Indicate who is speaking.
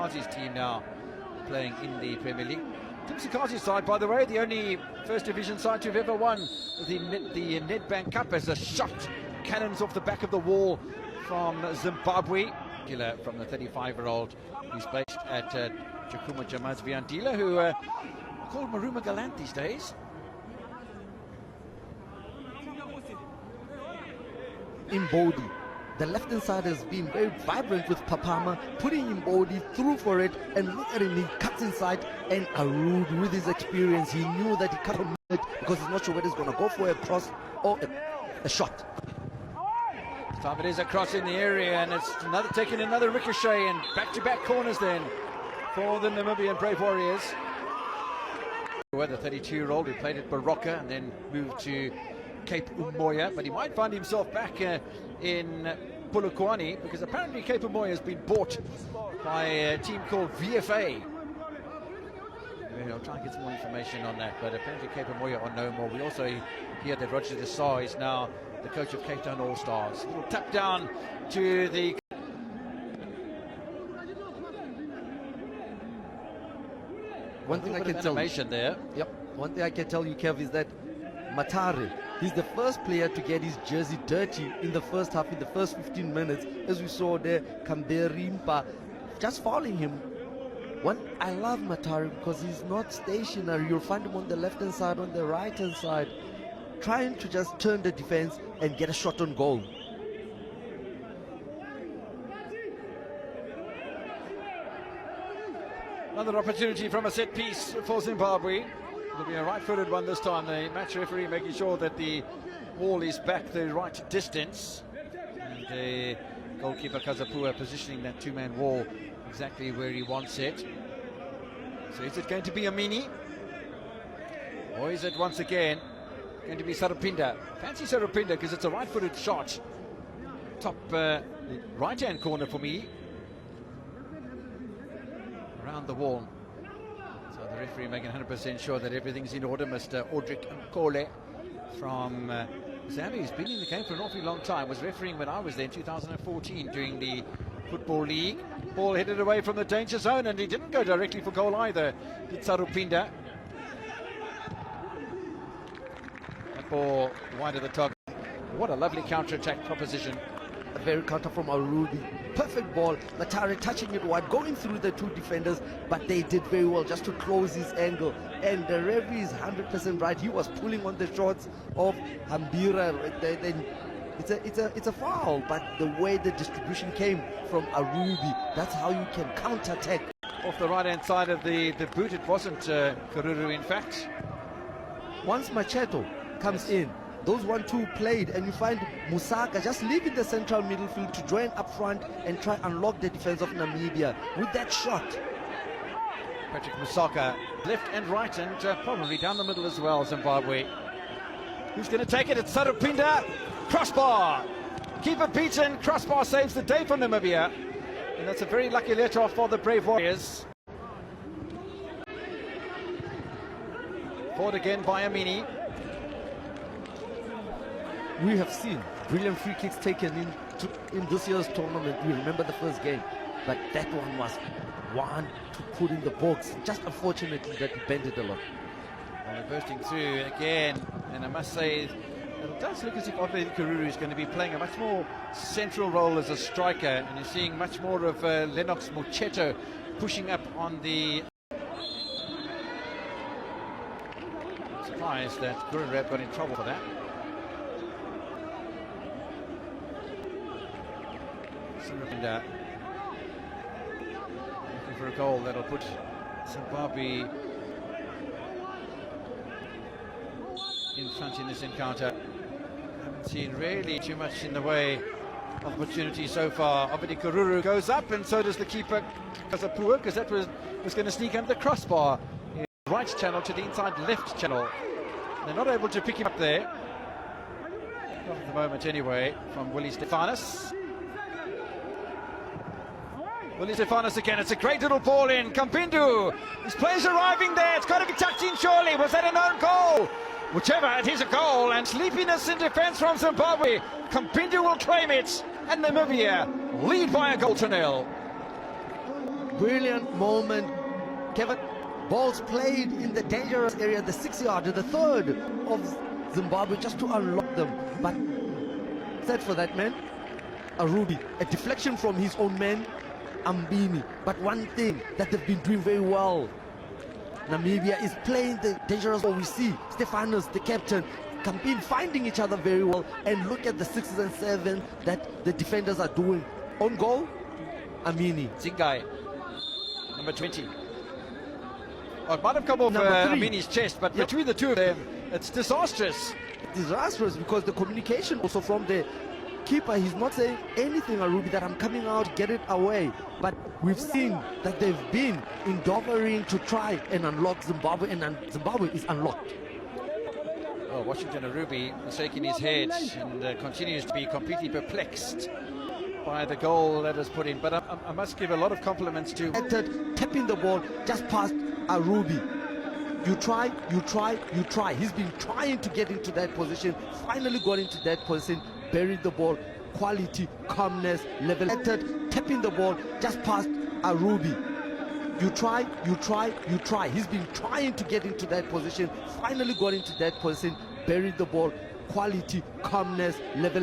Speaker 1: Kazi's team now playing in the Premier League. Kazi's side, by the way, the only first division side to have ever won the Nedbank Cup, as a shot cannons off the back of the wall from Zimbabwe. From the 35-year-old who's based at Chikuma Jamazviandila, who called Maruma Galant these days.
Speaker 2: Mbodi. The left-hand side has been very vibrant with Papama, putting Mbodi through for it, and look at him, he cuts inside, and Arud, with his experience, he knew that he can't it because he's not sure whether he's going to go for a cross or a shot.
Speaker 1: This time it is a cross in the area, and it's taking another ricochet, and back-to-back corners then for the Namibian Brave Warriors. The 32-year-old who played at Baroka and then moved to Cape Umoya, but he might find himself back in Polokwane, because apparently Cape Umoya has been bought by a team called VFA. I'll try and get some more information on that, but apparently Cape Umoya are no more. We also hear that Roger de Saa is now the coach of Cape Town All-Stars. A little tap down to the...
Speaker 2: One thing I can tell you,
Speaker 1: there.
Speaker 2: Yep. One thing I can tell you, Kev, is that Matare, he's the first player to get his jersey dirty in the first half, in the first 15 minutes, as we saw there, Kamberimpa just fouling him. I love Matare because he's not stationary. You'll find him on the left-hand side, on the right-hand side, trying to just turn the defense and get a shot on goal.
Speaker 1: Another opportunity from a set piece for Zimbabwe. It'll be a right-footed one this time. The match referee making sure that the wall is back the right distance. And the goalkeeper Kazapua positioning that two-man wall exactly where he wants it. So is it going to be a mini? Or is it once again going to be Sarupinda? Fancy Sarupinda because it's a right-footed shot. Top right-hand corner for me. Around the wall. So the referee making 100% sure that everything's in order. Mr. Audric Nkole from Zambia, who's been in the game for an awfully long time, was refereeing when I was there in 2014 during the Football League. Ball headed away from the danger zone, and he didn't go directly for goal either. Did Sarupinda. That ball wide of the target. What a lovely counter-attack proposition.
Speaker 2: A very counter from Arudi. Perfect ball. Matare touching it wide, going through the two defenders, but they did very well just to close his angle. And the referee is 100% right. He was pulling on the shorts of Hambira. It's a foul, but the way the distribution came from Arudi, that's how you can counter-attack.
Speaker 1: Off the right-hand side of the boot, it wasn't Karuru, in fact.
Speaker 2: Once Macheto comes in, those 1-2 played, and you find Musaka just leaving the central midfield to join up front and try and unlock the defense of Namibia with that shot.
Speaker 1: Patrick Musaka, left and right, and probably down the middle as well, Zimbabwe. Who's going to take it? It's Sarupinda. Crossbar. Keeper beaten. Crossbar saves the day for Namibia. And that's a very lucky let-off for the Brave Warriors. Fought again by Amini.
Speaker 2: We have seen brilliant free kicks taken in this year's tournament. We remember the first game, but that one was one to put in the box. Just unfortunately that he bent it a lot.
Speaker 1: Well, they're bursting through again, and I must say it does look as if Obedi Karuru is going to be playing a much more central role as a striker, and you're seeing much more of Lennox Mocheto pushing up on the... I'm surprised that Gururab got in trouble for that. And, looking for a goal that'll put Zimbabwe in front in this encounter. Haven't seen really too much in the way of opportunity so far. Obedi Karuru goes up, and so does the keeper Kazapua, because that was going to sneak under the crossbar. Right channel to the inside left channel. They're not able to pick him up there. Not at the moment anyway, from Willie Stefanos. Willie Stefanos again. It's a great little ball in. Kampindu. His player's arriving there. It's got to be tucked in surely. Was that an own goal? Whichever, it is a goal. And sleepiness in defence from Zimbabwe. Kampindu will claim it. And Namibia lead by a goal to nil.
Speaker 2: brilliant moment. Kevin, balls played in the dangerous area, the 6-yard, the third of Zimbabwe, just to unlock them. But set for that man, Arubi, a deflection from his own man, Ambini. But one thing that they've been doing very well, Namibia, is playing the dangerous ball. We see Stefanos, the captain, Campin finding each other very well. And look at the 6s and 7s that the defenders are doing. On goal, Amini.
Speaker 1: Zingai, number 20. Oh, it might have come off
Speaker 2: Number 3.
Speaker 1: Amini's chest, but between the two of them, it's disastrous.
Speaker 2: Disastrous because the communication also from the keeper, he's not saying anything, Arubi, that I'm coming out, get it away. But we've seen that they've been endeavoring to try and unlock Zimbabwe, and Zimbabwe is unlocked.
Speaker 1: Oh, Washington Arubi is shaking his head and continues to be completely perplexed by the goal that is put in. But I must give a lot of compliments to
Speaker 2: tapping the ball just past Arubi. You try, you try, you try. He's been trying to get into that position, finally got into that position, buried the ball, quality, calmness, level. Tapping the ball just past Arubi. You try, you try, you try. He's been trying to get into that position, finally got into that position, buried the ball, quality, calmness, level.